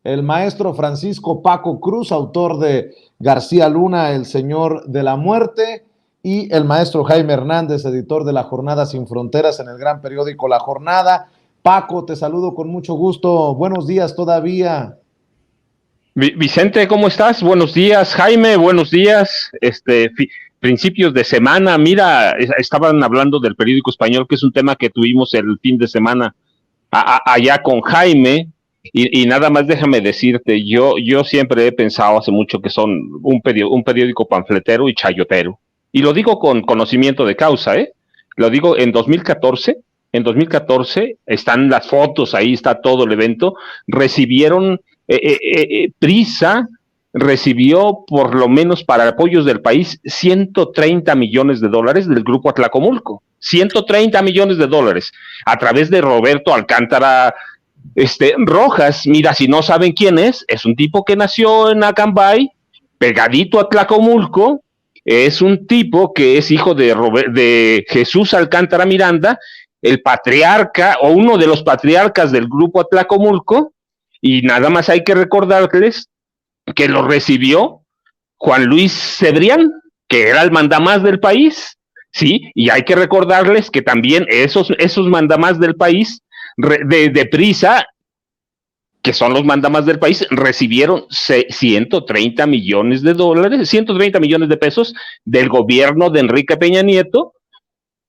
el maestro Francisco Paco Cruz, autor de García Luna, El Señor de la Muerte, y el maestro Jaime Hernández, editor de La Jornada Sin Fronteras en el gran periódico La Jornada. Paco, te saludo con mucho gusto. Buenos días todavía. Vicente, ¿cómo estás? Buenos días. Jaime, buenos días. Principios de semana. Mira, estaban hablando del periódico español, que es un tema que tuvimos el fin de semana allá con Jaime. Y nada más déjame decirte, yo siempre he pensado hace mucho que son un periódico panfletero y chayotero. Y lo digo con conocimiento de causa, ¿eh? Lo digo en 2014. En 2014 están las fotos, ahí está todo el evento. Recibieron Prisa recibió por lo menos para apoyos del país 130 millones de dólares del grupo Atlacomulco, 130 millones de dólares a través de Roberto Alcántara Rojas. Mira, si no saben quién es un tipo que nació en Acambay, pegadito a Atlacomulco. Es un tipo que es hijo de Jesús Alcántara Miranda, el patriarca o uno de los patriarcas del grupo Atlacomulco. Y nada más hay que recordarles que lo recibió Juan Luis Cebrián, que era el mandamás del país, ¿sí? Y hay que recordarles que también esos mandamás del país, de Prisa, que son los mandamás del país, recibieron 130 millones de dólares, 130 millones de pesos del gobierno de Enrique Peña Nieto,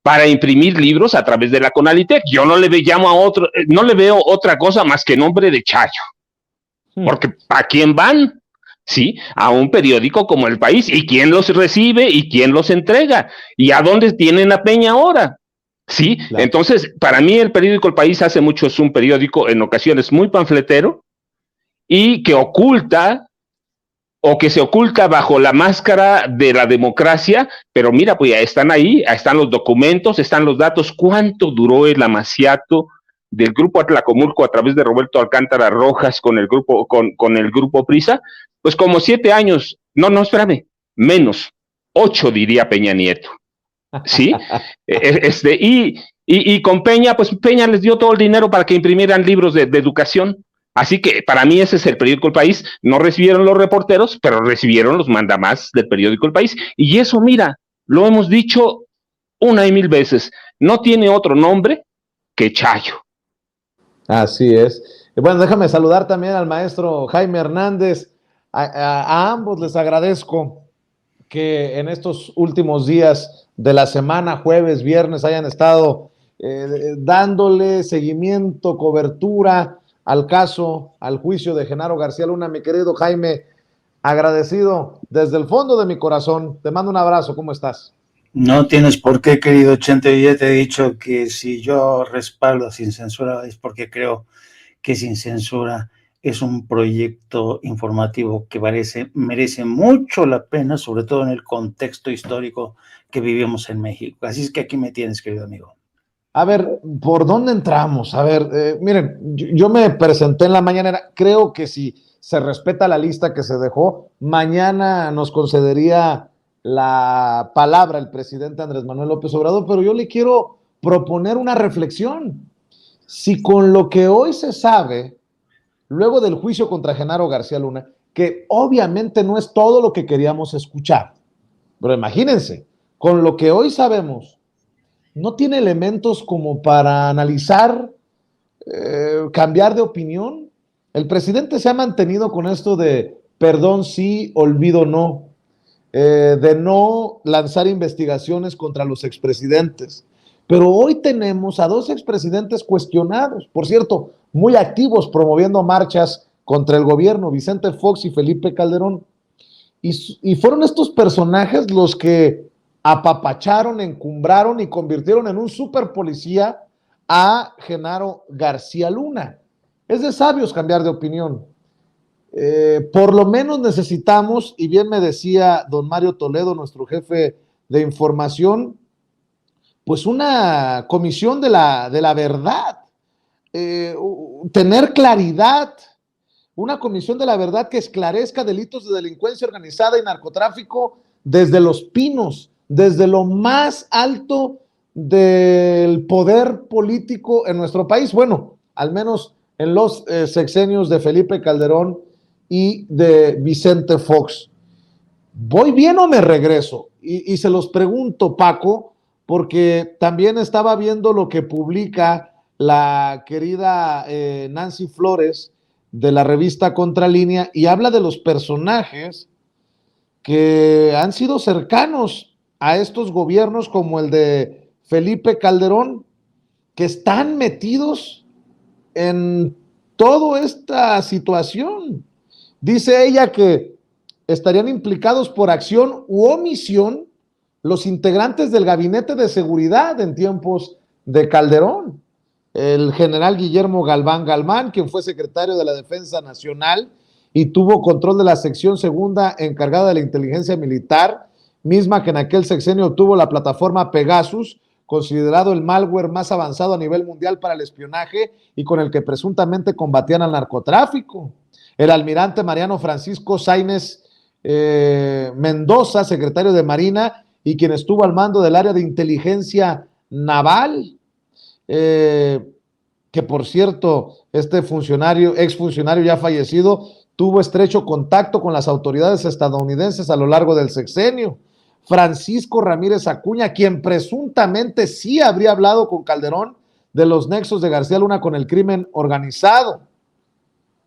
para imprimir libros a través de la Conalitec. Yo no le veo otra cosa más que nombre de chayo. Porque ¿a quién van? Sí, a un periódico como El País. ¿Y quién los recibe y quién los entrega? ¿Y a dónde tienen a Peña ahora? Sí, claro. Entonces, para mí el periódico El País hace mucho es un periódico en ocasiones muy panfletero y que oculta o que se oculta bajo la máscara de la democracia, pero mira, pues ya están ahí, están los documentos, están los datos. ¿Cuánto duró el amaciato del grupo Atlacomulco a través de Roberto Alcántara Rojas con el grupo Prisa? Pues como 7 años. No, espérame, menos 8, diría Peña Nieto. ¿Sí? Y con Peña, pues Peña les dio todo el dinero para que imprimieran libros de educación. Así que para mí ese es el periódico El País. No recibieron los reporteros, pero recibieron los mandamás del periódico El País. Y eso, mira, lo hemos dicho 1 y 1000 veces. No tiene otro nombre que chayo. Así es. Bueno, déjame saludar también al maestro Jaime Hernández. A ambos les agradezco que en estos últimos días de la semana, jueves, viernes, hayan estado dándole seguimiento, cobertura al caso, al juicio de Genaro García Luna. Mi querido Jaime, agradecido desde el fondo de mi corazón. Te mando un abrazo. ¿Cómo estás? No tienes por qué, querido Chente. Yo ya te he dicho que si yo respaldo Sin Censura es porque creo que Sin Censura es un proyecto informativo que merece mucho la pena, sobre todo en el contexto histórico que vivimos en México. Así es que aquí me tienes, querido amigo. A ver, ¿por dónde entramos? A ver, miren, yo me presenté en la mañanera. Creo que si se respeta la lista que se dejó, mañana nos concedería la palabra el presidente Andrés Manuel López Obrador, pero yo le quiero proponer una reflexión. Si con lo que hoy se sabe, luego del juicio contra Genaro García Luna, que obviamente no es todo lo que queríamos escuchar, pero imagínense, con lo que hoy sabemos, no tiene elementos como para analizar, cambiar de opinión. El presidente se ha mantenido con esto de perdón sí, olvido no, de no lanzar investigaciones contra los expresidentes. Pero hoy tenemos a 2 expresidentes cuestionados, por cierto, muy activos promoviendo marchas contra el gobierno, Vicente Fox y Felipe Calderón. Y fueron estos personajes los que apapacharon, encumbraron y convirtieron en un super policía a Genaro García Luna. Es de sabios cambiar de opinión. Por lo menos necesitamos, y bien me decía don Mario Toledo, nuestro jefe de información, pues una comisión de la verdad, tener claridad, una comisión de la verdad que esclarezca delitos de delincuencia organizada y narcotráfico desde los pinos, desde lo más alto del poder político en nuestro país. Bueno, al menos en los sexenios de Felipe Calderón y de Vicente Fox. ¿Voy bien o me regreso? Y se los pregunto, Paco, porque también estaba viendo lo que publica la querida Nancy Flores de la revista Contralínea y habla de los personajes que han sido cercanos a estos gobiernos como el de Felipe Calderón, que están metidos en toda esta situación. Dice ella que estarían implicados por acción u omisión los integrantes del Gabinete de Seguridad en tiempos de Calderón. El general Guillermo Galván Galván, quien fue secretario de la Defensa Nacional y tuvo control de la sección segunda encargada de la inteligencia militar, misma que en aquel sexenio tuvo la plataforma Pegasus, considerado el malware más avanzado a nivel mundial para el espionaje y con el que presuntamente combatían al narcotráfico. El almirante Mariano Francisco Sáenz Mendoza, secretario de Marina y quien estuvo al mando del área de inteligencia naval, que por cierto, este funcionario, exfuncionario ya fallecido, tuvo estrecho contacto con las autoridades estadounidenses a lo largo del sexenio. Francisco Ramírez Acuña, quien presuntamente sí habría hablado con Calderón de los nexos de García Luna con el crimen organizado.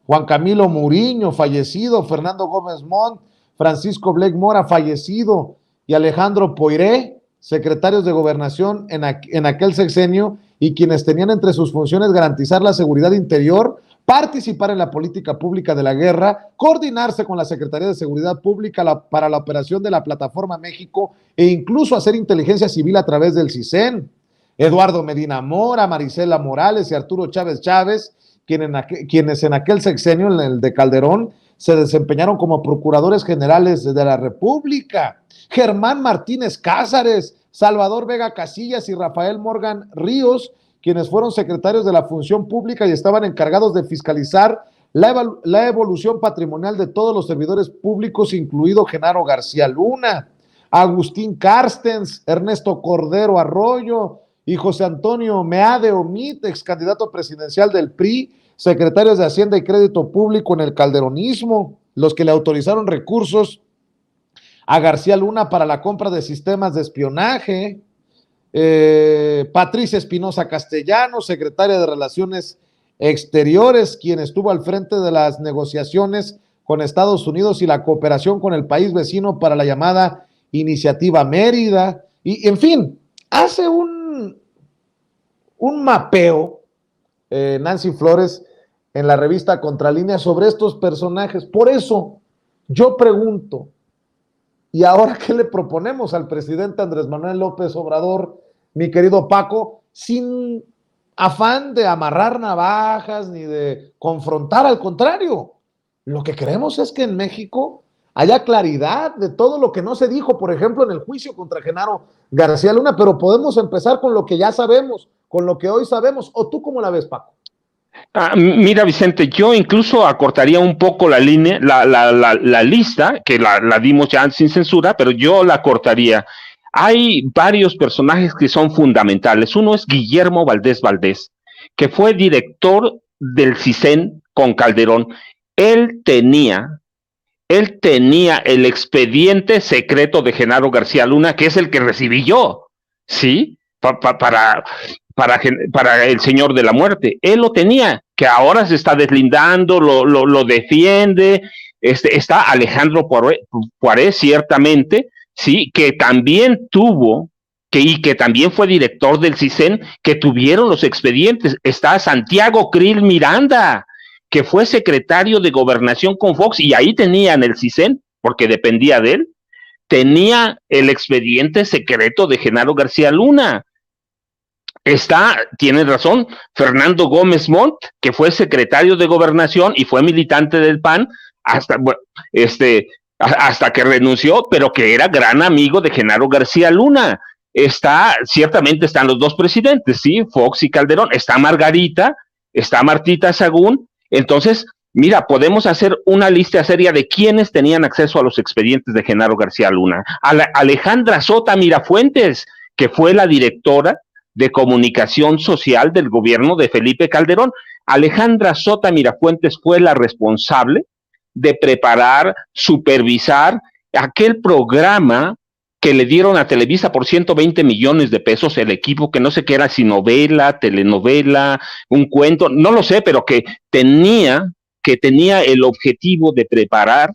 Juan Camilo Muriño, fallecido. Fernando Gómez Montt, Francisco Blake Mora, fallecido. Y Alejandro Poiré, secretarios de Gobernación en aquel sexenio y quienes tenían entre sus funciones garantizar la seguridad interior, participar en la política pública de la guerra, coordinarse con la Secretaría de Seguridad Pública para la operación de la Plataforma México e incluso hacer inteligencia civil a través del CISEN. Eduardo Medina Mora, Marisela Morales y Arturo Chávez Chávez, quienes en aquel sexenio, en el de Calderón, se desempeñaron como procuradores generales de la República. Germán Martínez Cázares, Salvador Vega Casillas y Rafael Morgan Ríos, quienes fueron secretarios de la Función Pública y estaban encargados de fiscalizar la evolución patrimonial de todos los servidores públicos, incluido Genaro García Luna, Agustín Carstens, Ernesto Cordero Arroyo y José Antonio Meade Omid, ex candidato presidencial del PRI, secretarios de Hacienda y Crédito Público en el calderonismo, los que le autorizaron recursos a García Luna para la compra de sistemas de espionaje. Patricia Espinosa Castellanos, secretaria de Relaciones Exteriores, quien estuvo al frente de las negociaciones con Estados Unidos y la cooperación con el país vecino para la llamada Iniciativa Mérida, y en fin, hace un mapeo Nancy Flores en la revista Contralínea sobre estos personajes. Por eso yo pregunto, ¿y ahora qué le proponemos al presidente Andrés Manuel López Obrador, mi querido Paco, sin afán de amarrar navajas ni de confrontar? Al contrario, lo que queremos es que en México haya claridad de todo lo que no se dijo, por ejemplo, en el juicio contra Genaro García Luna, pero podemos empezar con lo que ya sabemos, con lo que hoy sabemos. ¿O tú cómo la ves, Paco? Mira, Vicente, yo incluso acortaría un poco la línea, la lista, que la dimos ya sin censura, pero yo la cortaría. Hay varios personajes que son fundamentales. Uno es Guillermo Valdés Valdés, que fue director del CISEN con Calderón. Él tenía el expediente secreto de Genaro García Luna, que es el que recibí yo, ¿sí? Para el Señor de la Muerte. Él lo tenía, que ahora se está deslindando, lo defiende. Está Alejandro Poiré, ciertamente, sí, que también tuvo, que también fue director del CISEN, que tuvieron los expedientes. Está Santiago Krill Miranda, que fue secretario de Gobernación con Fox, y ahí tenían el CISEN, porque dependía de él, tenía el expediente secreto de Genaro García Luna. Tiene razón, Fernando Gómez Montt, que fue secretario de Gobernación y fue militante del PAN hasta que renunció, pero que era gran amigo de Genaro García Luna. Ciertamente están los dos presidentes, ¿sí? Fox y Calderón. Está Margarita, está Martita Sagún. Entonces, mira, podemos hacer una lista seria de quienes tenían acceso a los expedientes de Genaro García Luna. Alejandra Sota Mirafuentes, que fue la directora de comunicación social del gobierno de Felipe Calderón. Alejandra Sota Mirafuentes fue la responsable de preparar, supervisar aquel programa que le dieron a Televisa por 120 millones de pesos, el equipo que no sé qué era, si novela, telenovela, un cuento, no lo sé, pero que tenía el objetivo de preparar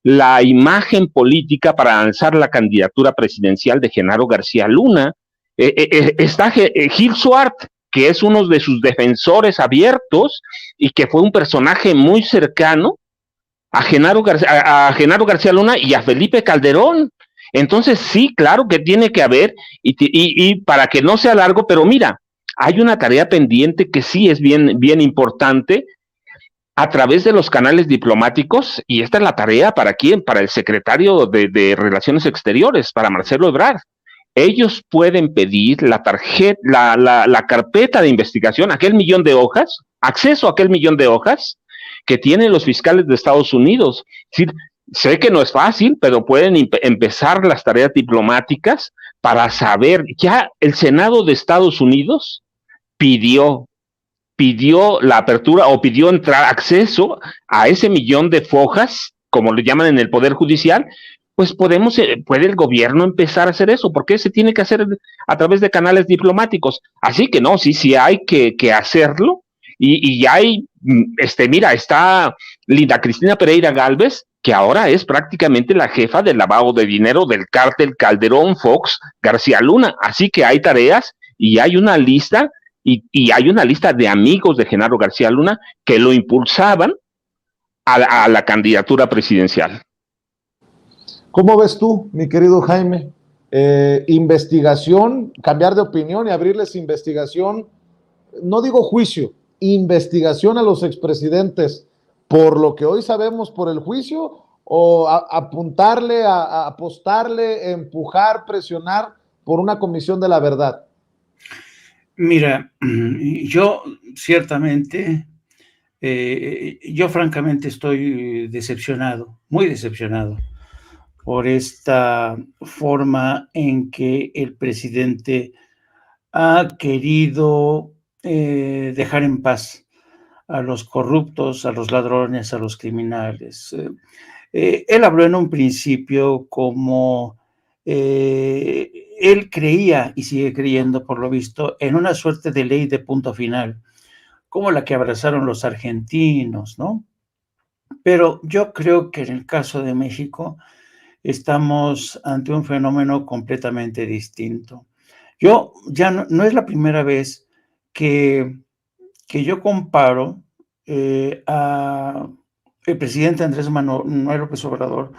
la imagen política para lanzar la candidatura presidencial de Genaro García Luna. Está Gil Swart, que es uno de sus defensores abiertos y que fue un personaje muy cercano a Genaro García Luna y a Felipe Calderón. Entonces sí, claro que tiene que haber, y para que no sea largo, pero mira, hay una tarea pendiente que sí es bien importante, a través de los canales diplomáticos, y esta es la tarea ¿para quién? Para el secretario de Relaciones Exteriores, para Marcelo Ebrard. Ellos pueden pedir la carpeta de investigación, aquel millón de hojas, acceso a aquel millón de hojas que tienen los fiscales de Estados Unidos. Es decir, sé que no es fácil, pero pueden empezar las tareas diplomáticas para saber. Ya el Senado de Estados Unidos pidió la apertura o pidió acceso a ese millón de fojas, como le llaman en el Poder Judicial. Pues puede el gobierno empezar a hacer eso, porque se tiene que hacer a través de canales diplomáticos. Así que no, sí hay que hacerlo, y hay, mira, está Linda Cristina Pereira Gálvez, que ahora es prácticamente la jefa del lavado de dinero del cártel Calderón, Fox, García Luna. Así que hay tareas y hay una lista, y hay una lista de amigos de Genaro García Luna que lo impulsaban a la candidatura presidencial. ¿Cómo ves tú, mi querido Jaime? Investigación, cambiar de opinión y abrirles investigación, no digo juicio, investigación a los expresidentes por lo que hoy sabemos por el juicio, o apuntarle, apostarle, empujar, presionar por una comisión de la verdad. Mira, yo ciertamente, yo francamente estoy decepcionado, muy decepcionado por esta forma en que el presidente ha querido dejar en paz a los corruptos, a los ladrones, a los criminales. Él habló en un principio como él creía y sigue creyendo, por lo visto, en una suerte de ley de punto final, como la que abrazaron los argentinos, ¿no? Pero yo creo que en el caso de México estamos ante un fenómeno completamente distinto. Yo ya no es la primera vez que yo comparo a el presidente Andrés Manuel López Obrador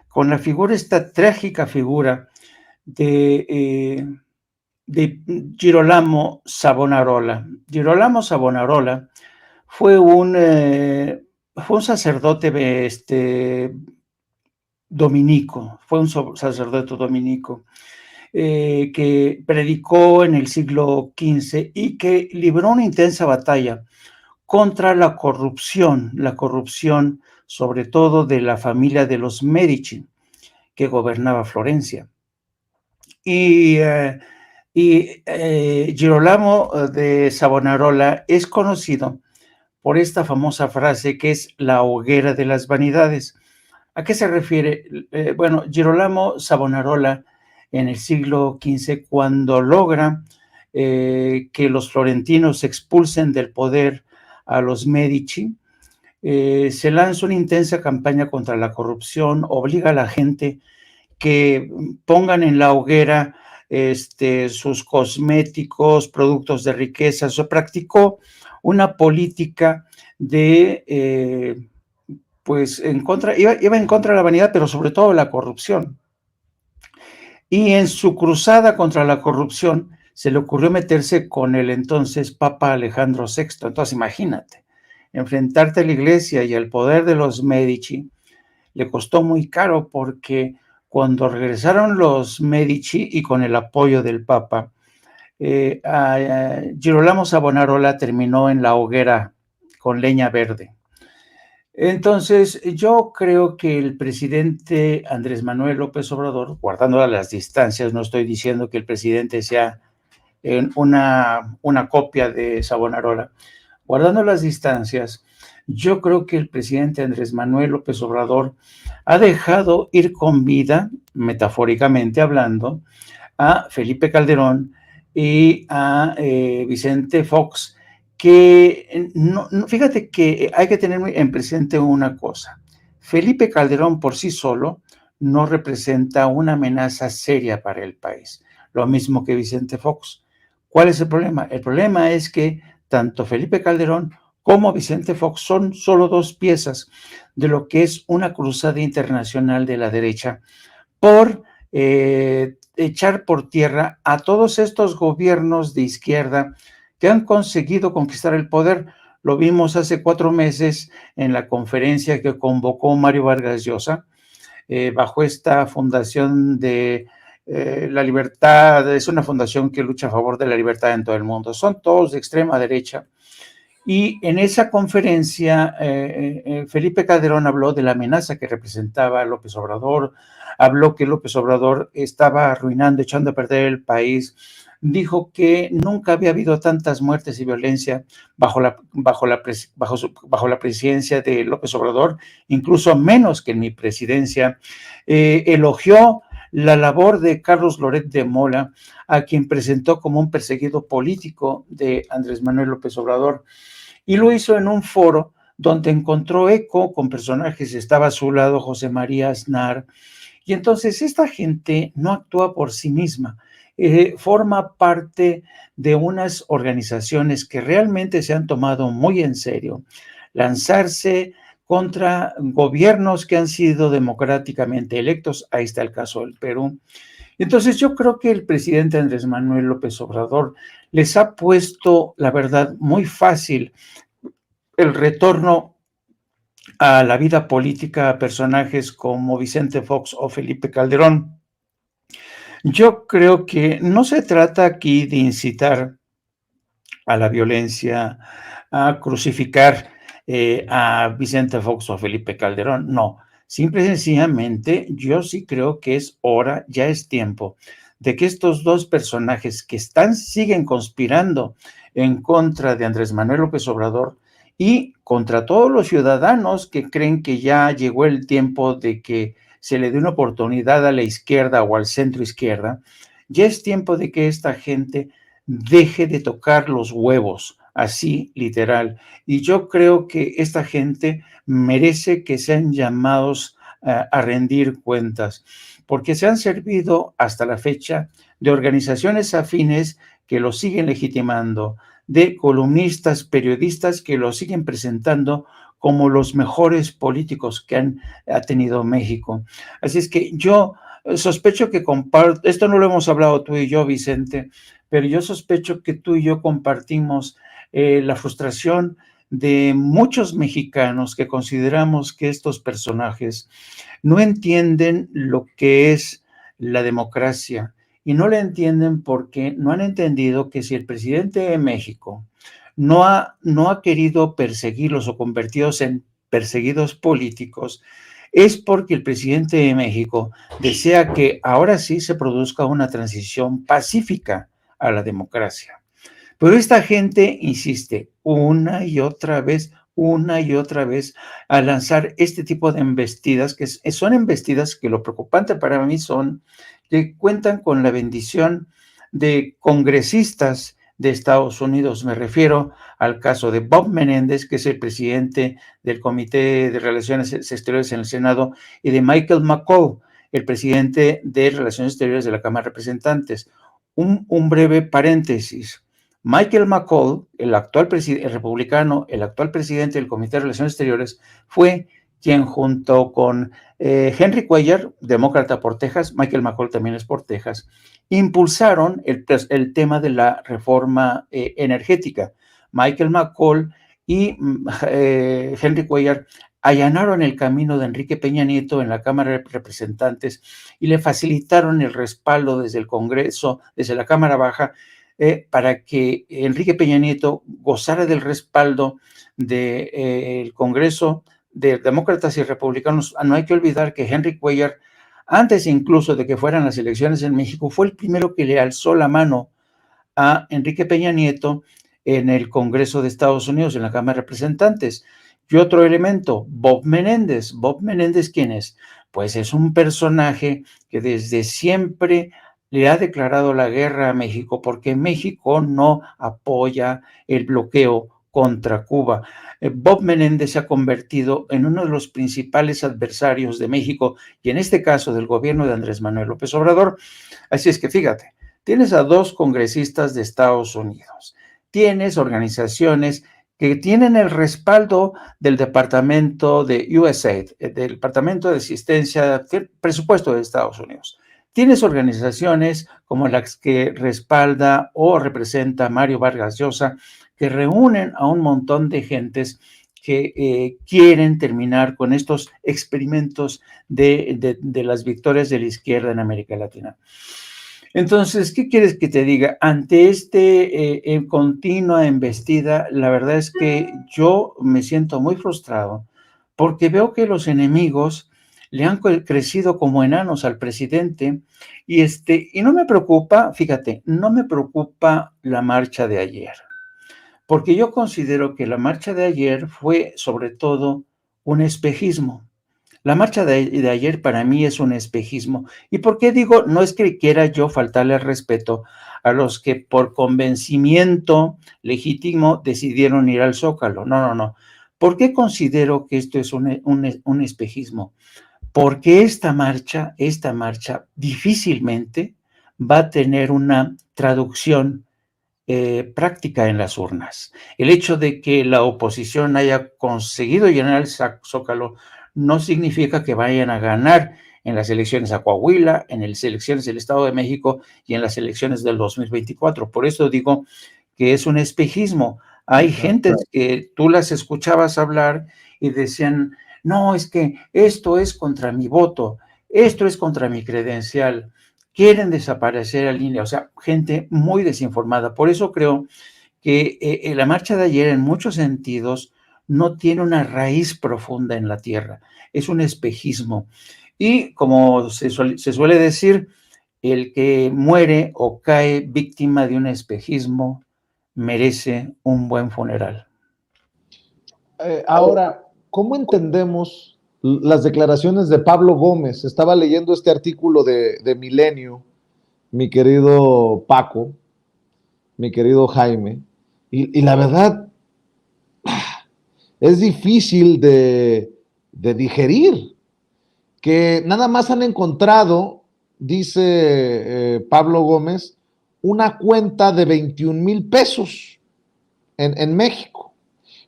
con la figura, esta trágica figura de Girolamo Savonarola. Girolamo Savonarola fue un sacerdote dominico, fue un sacerdote dominico que predicó en el siglo XV y que libró una intensa batalla contra la corrupción sobre todo de la familia de los Medici, que gobernaba Florencia. Y Girolamo de Savonarola es conocido por esta famosa frase que es la hoguera de las vanidades. ¿A qué se refiere? Bueno, Girolamo Savonarola en el siglo XV, cuando logra que los florentinos expulsen del poder a los Medici, se lanza una intensa campaña contra la corrupción, obliga a la gente que pongan en la hoguera sus cosméticos, productos de riqueza. Se practicó una política de, iba en contra de la vanidad, pero sobre todo de la corrupción. Y en su cruzada contra la corrupción se le ocurrió meterse con el entonces Papa Alejandro VI. Entonces imagínate, enfrentarte a la iglesia y al poder de los Medici le costó muy caro, porque cuando regresaron los Medici y con el apoyo del Papa, Girolamo Savonarola terminó en la hoguera con leña verde. Entonces, yo creo que el presidente Andrés Manuel López Obrador, guardando las distancias, no estoy diciendo que el presidente sea en una copia de Savonarola. Guardando las distancias, yo creo que el presidente Andrés Manuel López Obrador ha dejado ir con vida, metafóricamente hablando, a Felipe Calderón y a Vicente Fox, que fíjate que hay que tener en presente una cosa. Felipe Calderón por sí solo no representa una amenaza seria para el país, lo mismo que Vicente Fox. ¿Cuál es el problema? El problema es que tanto Felipe Calderón como Vicente Fox son solo dos piezas de lo que es una cruzada internacional de la derecha por echar por tierra a todos estos gobiernos de izquierda que han conseguido conquistar el poder. Lo vimos hace 4 meses en la conferencia que convocó Mario Vargas Llosa, bajo esta fundación de la libertad. Es una fundación que lucha a favor de la libertad en todo el mundo. Son todos de extrema derecha. Y en esa conferencia, Felipe Calderón habló de la amenaza que representaba López Obrador, habló que López Obrador estaba arruinando, echando a perder el país, dijo que nunca había habido tantas muertes y violencia bajo la presidencia de López Obrador, incluso menos que en mi presidencia. Elogió la labor de Carlos Loret de Mola, a quien presentó como un perseguido político de Andrés Manuel López Obrador, y lo hizo en un foro donde encontró eco con personajes. Estaba a su lado José María Aznar, y entonces esta gente no actúa por sí misma, forma parte de unas organizaciones que realmente se han tomado muy en serio lanzarse contra gobiernos que han sido democráticamente electos. Ahí está el caso del Perú. Entonces yo creo que el presidente Andrés Manuel López Obrador les ha puesto, la verdad, muy fácil el retorno a la vida política a personajes como Vicente Fox o Felipe Calderón. Yo creo que no se trata aquí de incitar a la violencia, a crucificar a Vicente Fox o a Felipe Calderón, no. Simple y sencillamente, yo sí creo que es hora, ya es tiempo, de que estos dos personajes que siguen conspirando en contra de Andrés Manuel López Obrador y contra todos los ciudadanos que creen que ya llegó el tiempo de que se le dé una oportunidad a la izquierda o al centro izquierda, ya es tiempo de que esta gente deje de tocar los huevos, así literal. Y yo creo que esta gente merece que sean llamados a rendir cuentas, porque se han servido hasta la fecha de organizaciones afines que lo siguen legitimando, de columnistas, periodistas que lo siguen presentando como los mejores políticos que ha tenido México. Así es que yo sospecho que comparto, esto no lo hemos hablado tú y yo, Vicente, pero yo sospecho que tú y yo compartimos la frustración de muchos mexicanos que consideramos que estos personajes no entienden lo que es la democracia, y no la entienden porque no han entendido que si el presidente de México no ha querido perseguirlos o convertirlos en perseguidos políticos, es porque el presidente de México desea que ahora sí se produzca una transición pacífica a la democracia. Pero esta gente insiste una y otra vez a lanzar este tipo de embestidas, que son embestidas que lo preocupante para mí son que cuentan con la bendición de congresistas de Estados Unidos. Me refiero al caso de Bob Menéndez, que es el presidente del Comité de Relaciones Exteriores en el Senado, y de Michael McCaul, el presidente de Relaciones Exteriores de la Cámara de Representantes. Un breve paréntesis. Michael McCaul, el republicano, el actual presidente del Comité de Relaciones Exteriores, fue quien junto con Henry Cuellar, demócrata por Texas, Michael McCaul también es por Texas, impulsaron el tema de la reforma energética. Michael McCaul y Henry Cuellar allanaron el camino de Enrique Peña Nieto en la Cámara de Representantes y le facilitaron el respaldo desde el Congreso, desde la Cámara Baja, para que Enrique Peña Nieto gozara del respaldo del Congreso de demócratas y republicanos. No hay que olvidar que Henry Cuellar, antes incluso de que fueran las elecciones en México, fue el primero que le alzó la mano a Enrique Peña Nieto en el Congreso de Estados Unidos, en la Cámara de Representantes. Y otro elemento, Bob Menéndez. ¿Bob Menéndez quién es? Pues es un personaje que desde siempre le ha declarado la guerra a México, porque México no apoya el bloqueo contra Cuba. Bob Menéndez se ha convertido en uno de los principales adversarios de México y en este caso del gobierno de Andrés Manuel López Obrador. Así es que fíjate, tienes a 2 congresistas de Estados Unidos, tienes organizaciones que tienen el respaldo del Departamento de USAID, del Departamento de Asistencia, presupuesto de Estados Unidos. Tienes organizaciones como las que respalda o representa Mario Vargas Llosa, que reúnen a un montón de gentes que quieren terminar con estos experimentos de las victorias de la izquierda en América Latina. Entonces, ¿qué quieres que te diga? Ante continua embestida, la verdad es que yo me siento muy frustrado porque veo que los enemigos le han crecido como enanos al presidente y no me preocupa, fíjate, no me preocupa la marcha de ayer, porque yo considero que la marcha de ayer fue sobre todo un espejismo. La marcha de ayer para mí es un espejismo. ¿Y por qué digo? No es que quiera yo faltarle al respeto a los que por convencimiento legítimo decidieron ir al Zócalo. No. ¿Por qué considero que esto es un espejismo? Porque esta marcha difícilmente va a tener una traducción práctica en las urnas. El hecho de que la oposición haya conseguido llenar el Zócalo no significa que vayan a ganar en las elecciones a Coahuila, en las elecciones del Estado de México y en las elecciones del 2024. Por eso digo que es un espejismo. Hay gentes que tú las escuchabas hablar y decían, no, es que esto es contra mi voto, esto es contra mi credencial, quieren desaparecer al INE, o sea, gente muy desinformada. Por eso creo que la marcha de ayer en muchos sentidos no tiene una raíz profunda en la tierra, es un espejismo. Y como se suele decir, el que muere o cae víctima de un espejismo merece un buen funeral. Ahora, ¿cómo entendemos las declaraciones de Pablo Gómez? Estaba leyendo este artículo de Milenio, mi querido Paco, mi querido Jaime, y la verdad es difícil de digerir, que nada más han encontrado, dice Pablo Gómez, una cuenta de 21,000 pesos en México,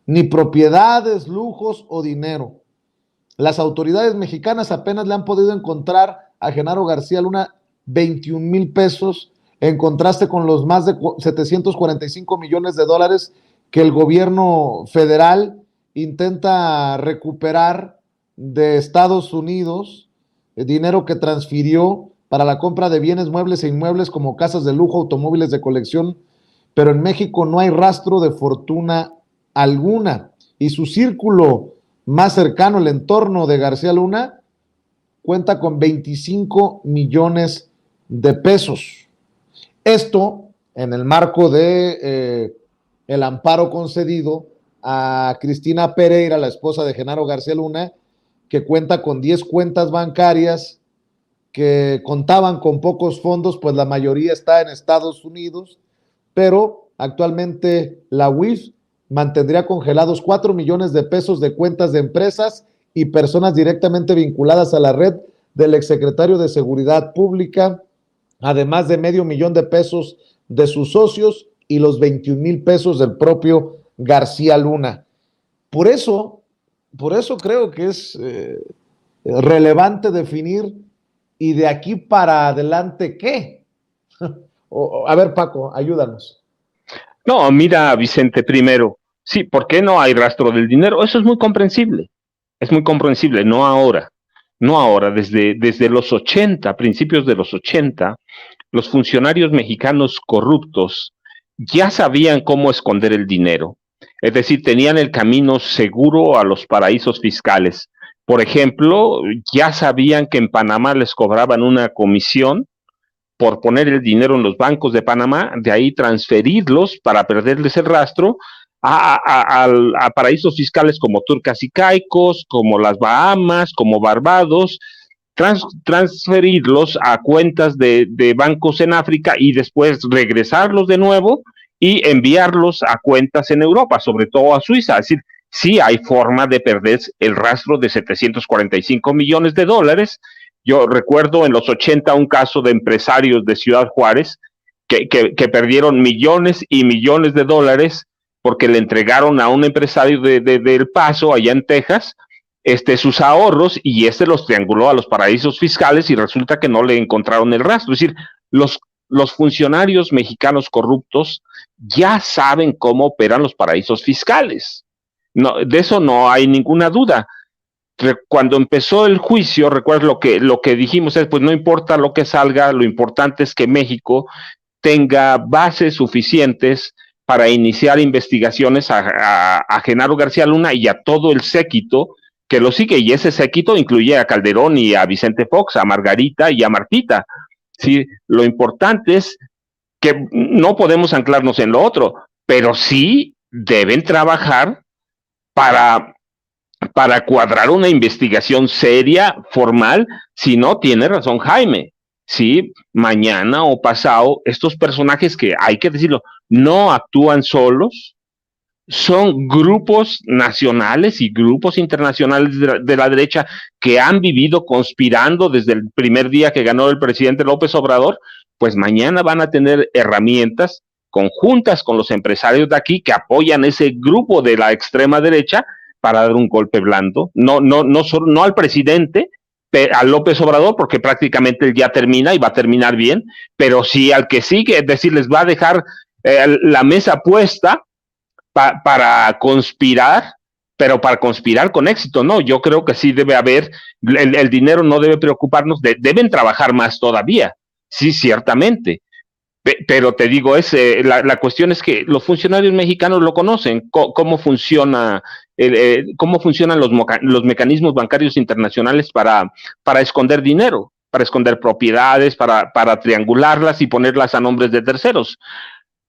ni propiedades, lujos o dinero. Las autoridades mexicanas apenas le han podido encontrar a Genaro García Luna 21,000 pesos, en contraste con los más de 745 millones de dólares que el gobierno federal intenta recuperar de Estados Unidos, dinero que transfirió para la compra de bienes muebles e inmuebles como casas de lujo, automóviles de colección, pero en México no hay rastro de fortuna alguna, y su círculo más cercano, el entorno de García Luna, cuenta con 25 millones de pesos. Esto en el marco de el amparo concedido a Cristina Pereira, la esposa de Genaro García Luna, que cuenta con 10 cuentas bancarias que contaban con pocos fondos, pues la mayoría está en Estados Unidos, pero actualmente la UIF mantendría congelados 4 millones de pesos de cuentas de empresas y personas directamente vinculadas a la red del exsecretario de Seguridad Pública, además de $500,000 de pesos de sus socios y los 21,000 pesos del propio García Luna. Por eso creo que es relevante definir, y de aquí para adelante, ¿qué? A ver, Paco, ayúdanos. No, mira, Vicente, primero, sí, ¿por qué no hay rastro del dinero? Eso es muy comprensible, no ahora, desde los 80, principios de los 80, los funcionarios mexicanos corruptos ya sabían cómo esconder el dinero, es decir, tenían el camino seguro a los paraísos fiscales. Por ejemplo, ya sabían que en Panamá les cobraban una comisión por poner el dinero en los bancos de Panamá, de ahí transferirlos para perderles el rastro a paraísos fiscales como Turcas y Caicos, como las Bahamas, como Barbados, transferirlos a cuentas de bancos en África y después regresarlos de nuevo y enviarlos a cuentas en Europa, sobre todo a Suiza. Es decir, sí hay forma de perder el rastro de 745 millones de dólares. Yo recuerdo en los 80 un caso de empresarios de Ciudad Juárez que perdieron millones y millones de dólares porque le entregaron a un empresario El Paso, allá en Texas, sus ahorros, y los trianguló a los paraísos fiscales y resulta que no le encontraron el rastro. Es decir, los funcionarios mexicanos corruptos ya saben cómo operan los paraísos fiscales. No, de eso no hay ninguna duda. Cuando empezó el juicio, recuerdas lo que dijimos es, pues no importa lo que salga, lo importante es que México tenga bases suficientes para iniciar investigaciones a Genaro García Luna y a todo el séquito que lo sigue, y ese séquito incluye a Calderón y a Vicente Fox, a Margarita y a Martita. Sí, lo importante es que no podemos anclarnos en lo otro, pero sí deben trabajar para cuadrar una investigación seria, formal. Si no, tiene razón Jaime. Sí, mañana o pasado, estos personajes que, hay que decirlo, no actúan solos, son grupos nacionales y grupos internacionales de la derecha que han vivido conspirando desde el primer día que ganó el presidente López Obrador. Pues mañana van a tener herramientas conjuntas con los empresarios de aquí que apoyan ese grupo de la extrema derecha para dar un golpe blando, no al presidente, a López Obrador, porque prácticamente él ya termina y va a terminar bien, pero sí al que sigue, es decir, les va a dejar la mesa puesta para conspirar, pero para conspirar con éxito. No, yo creo que sí debe haber, el dinero no debe preocuparnos, deben trabajar más todavía, sí, ciertamente. Pero te digo, la cuestión es que los funcionarios mexicanos lo conocen, cómo funcionan los mecanismos bancarios internacionales para esconder dinero, para esconder propiedades, para triangularlas y ponerlas a nombres de terceros.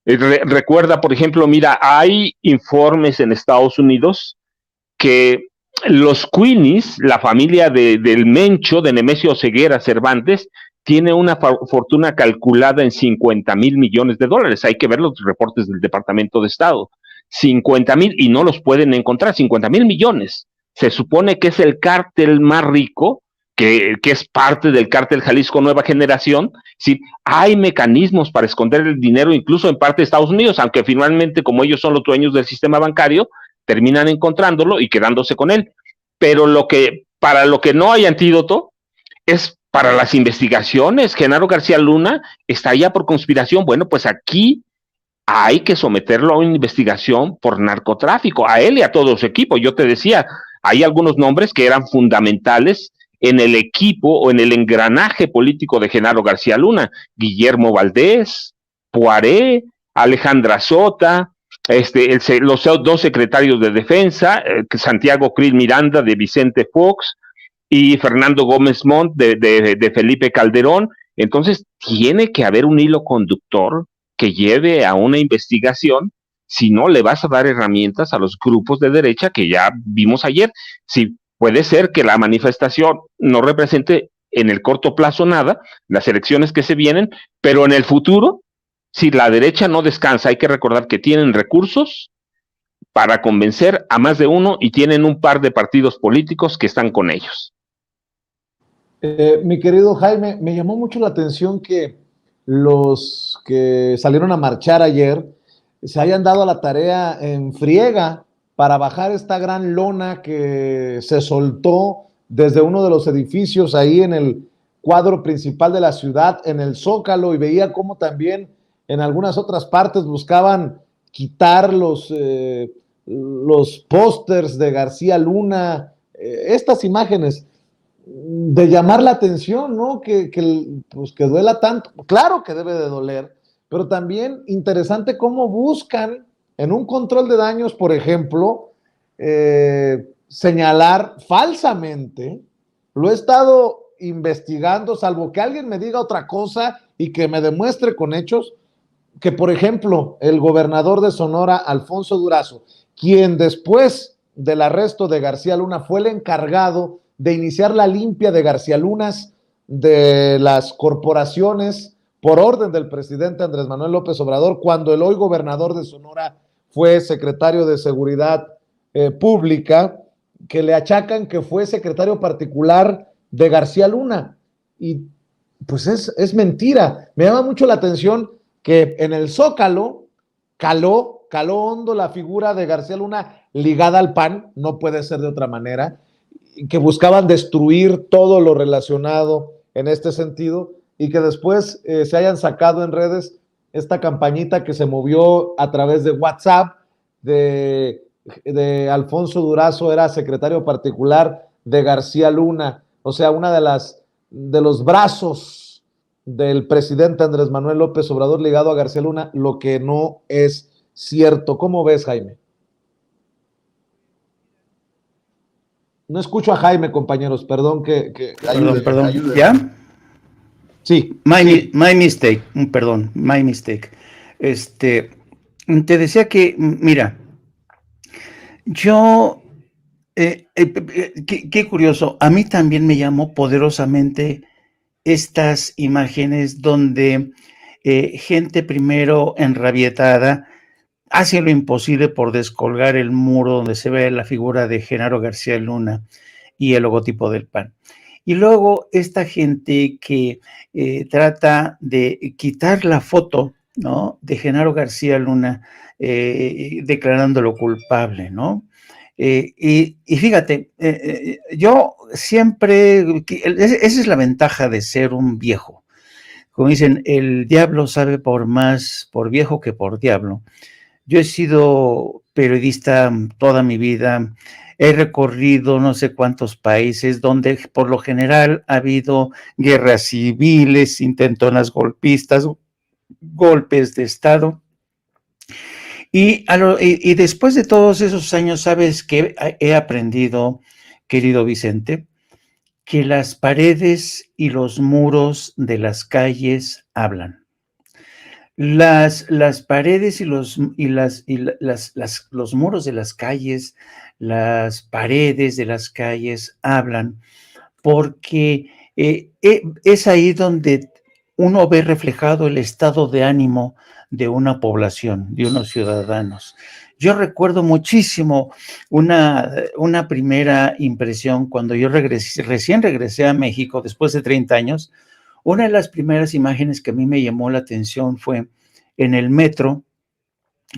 Recuerda, por ejemplo, mira, hay informes en Estados Unidos que los Queenies, la familia del Mencho, de Nemesio Ceguera Cervantes, tiene una fortuna calculada en 50,000 millones de dólares. Hay que ver los reportes del Departamento de Estado. 50,000, y no los pueden encontrar, 50,000 millones. Se supone que es el cártel más rico, que es parte del cártel Jalisco Nueva Generación. Sí, hay mecanismos para esconder el dinero, incluso en parte de Estados Unidos, aunque finalmente, como ellos son los dueños del sistema bancario, terminan encontrándolo y quedándose con él. Pero para lo que no hay antídoto es para las investigaciones. Genaro García Luna está allá por conspiración. Bueno, pues aquí hay que someterlo a una investigación por narcotráfico, a él y a todo su equipo. Yo te decía, hay algunos nombres que eran fundamentales en el equipo o en el engranaje político de Genaro García Luna: Guillermo Valdés, Poiré, Alejandra Sota, los dos secretarios de defensa, Santiago Krill Miranda de Vicente Fox y Fernando Gómez Montt de Felipe Calderón. Entonces tiene que haber un hilo conductor que lleve a una investigación. Si no, le vas a dar herramientas a los grupos de derecha que ya vimos ayer. Si puede ser que la manifestación no represente en el corto plazo nada, las elecciones que se vienen, pero en el futuro, si la derecha no descansa, hay que recordar que tienen recursos para convencer a más de uno y tienen un par de partidos políticos que están con ellos. Mi querido Jaime, me llamó mucho la atención que los que salieron a marchar ayer se hayan dado a la tarea en friega para bajar esta gran lona que se soltó desde uno de los edificios ahí en el cuadro principal de la ciudad, en el Zócalo, y veía cómo también en algunas otras partes buscaban quitar los pósters de García Luna, estas imágenes de llamar la atención, ¿no? Pues que duela tanto. Claro que debe de doler, pero también interesante cómo buscan en un control de daños, por ejemplo, señalar falsamente. Lo he estado investigando, salvo que alguien me diga otra cosa y que me demuestre con hechos, que por ejemplo el gobernador de Sonora, Alfonso Durazo, quien después del arresto de García Luna fue el encargado de iniciar la limpia de García Lunas de las corporaciones por orden del presidente Andrés Manuel López Obrador, cuando el hoy gobernador de Sonora fue secretario de Seguridad Pública, que le achacan que fue secretario particular de García Luna. Y pues es mentira. Me llama mucho la atención que en el Zócalo caló hondo la figura de García Luna ligada al PAN, no puede ser de otra manera, que buscaban destruir todo lo relacionado en este sentido, y que después se hayan sacado en redes esta campañita que se movió a través de WhatsApp de Alfonso Durazo, era secretario particular de García Luna, o sea, una de los brazos del presidente Andrés Manuel López Obrador ligado a García Luna, lo que no es cierto. ¿Cómo ves, Jaime? No escucho a Jaime, compañeros, perdón que perdón. ¿Ya? Sí. My mistake, perdón, my mistake. Te decía que, mira, yo, qué curioso, a mí también me llamó poderosamente estas imágenes donde gente primero enrabietada hace lo imposible por descolgar el muro donde se ve la figura de Genaro García Luna y el logotipo del PAN. Y luego esta gente que trata de quitar la foto, ¿no?, de Genaro García Luna declarándolo culpable, ¿no? Y fíjate, yo siempre, esa es la ventaja de ser un viejo. Como dicen, el diablo sabe más por viejo que por diablo. Yo he sido periodista toda mi vida, he recorrido no sé cuántos países donde por lo general ha habido guerras civiles, intentonas golpistas, golpes de Estado. Y después de todos esos años, ¿sabes qué he aprendido, querido Vicente? Que las paredes y los muros de las calles hablan. Las paredes y los muros de las calles, las paredes de las calles hablan, porque es ahí donde uno ve reflejado el estado de ánimo de una población, de unos ciudadanos. Yo recuerdo muchísimo una primera impresión cuando yo recién regresé a México después de 30 años. Una de las primeras imágenes que a mí me llamó la atención fue en el metro,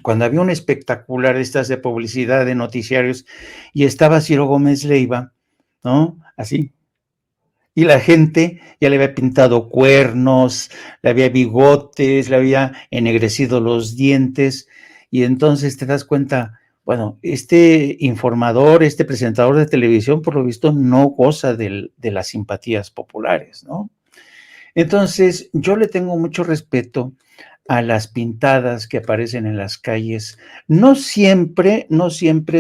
cuando había un espectacular de estas de publicidad de noticiarios y estaba Ciro Gómez Leiva, ¿no? Así. Y la gente ya le había pintado cuernos, le había bigotes, le había ennegrecido los dientes, y entonces te das cuenta, bueno, este informador, este presentador de televisión, por lo visto, no goza de las simpatías populares, ¿no? Entonces, yo le tengo mucho respeto a las pintadas que aparecen en las calles. No siempre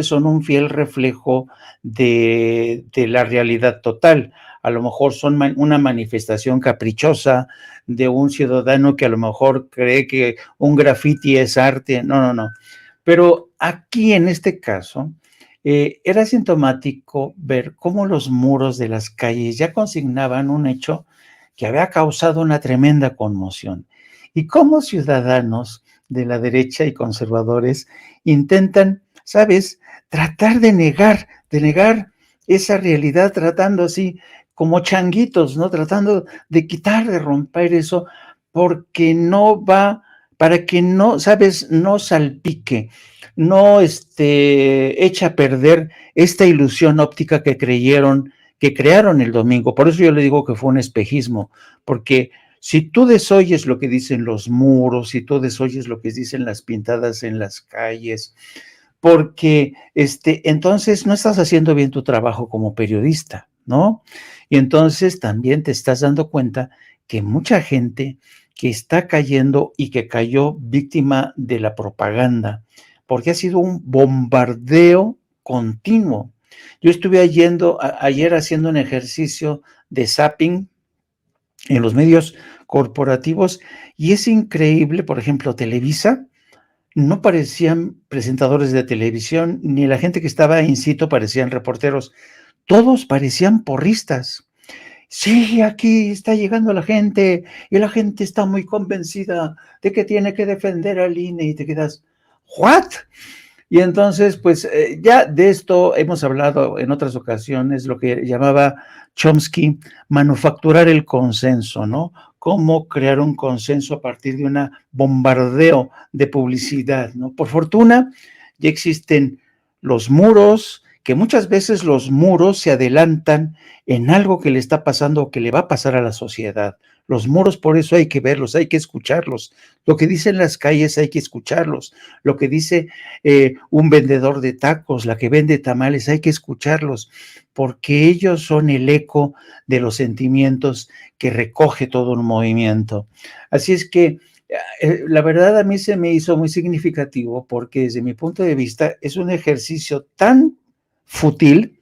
son un fiel reflejo de la realidad total. A lo mejor son una manifestación caprichosa de un ciudadano que a lo mejor cree que un graffiti es arte. No. Pero aquí, en este caso, era sintomático ver cómo los muros de las calles ya consignaban un hecho que había causado una tremenda conmoción. Y cómo ciudadanos de la derecha y conservadores intentan, ¿sabes?, tratar de negar esa realidad, tratando así como changuitos, ¿no?, tratando de quitar, de romper eso, porque no va, para que no, ¿sabes?, no salpique, no echa a perder esta ilusión óptica que crearon el domingo. Por eso yo le digo que fue un espejismo, porque si tú desoyes lo que dicen los muros, si tú desoyes lo que dicen las pintadas en las calles, porque entonces no estás haciendo bien tu trabajo como periodista, ¿no? Y entonces también te estás dando cuenta que mucha gente que está cayendo y que cayó víctima de la propaganda, porque ha sido un bombardeo continuo. Yo estuve ayer haciendo un ejercicio de zapping en los medios corporativos y es increíble, por ejemplo, Televisa, no parecían presentadores de televisión, ni la gente que estaba in situ parecían reporteros, todos parecían porristas. Sí, aquí está llegando la gente y la gente está muy convencida de que tiene que defender al INE y te quedas, ¿what? Y entonces, pues ya de esto hemos hablado en otras ocasiones, lo que llamaba Chomsky manufacturar el consenso, ¿no? Cómo crear un consenso a partir de un bombardeo de publicidad, ¿no? Por fortuna, ya existen los muros, que muchas veces los muros se adelantan en algo que le está pasando o que le va a pasar a la sociedad. Los muros, por eso hay que verlos, hay que escucharlos. Lo que dicen las calles hay que escucharlos. Lo que dice un vendedor de tacos, la que vende tamales, hay que escucharlos, porque ellos son el eco de los sentimientos que recoge todo un movimiento. Así es que la verdad a mí se me hizo muy significativo porque desde mi punto de vista es un ejercicio tan fútil,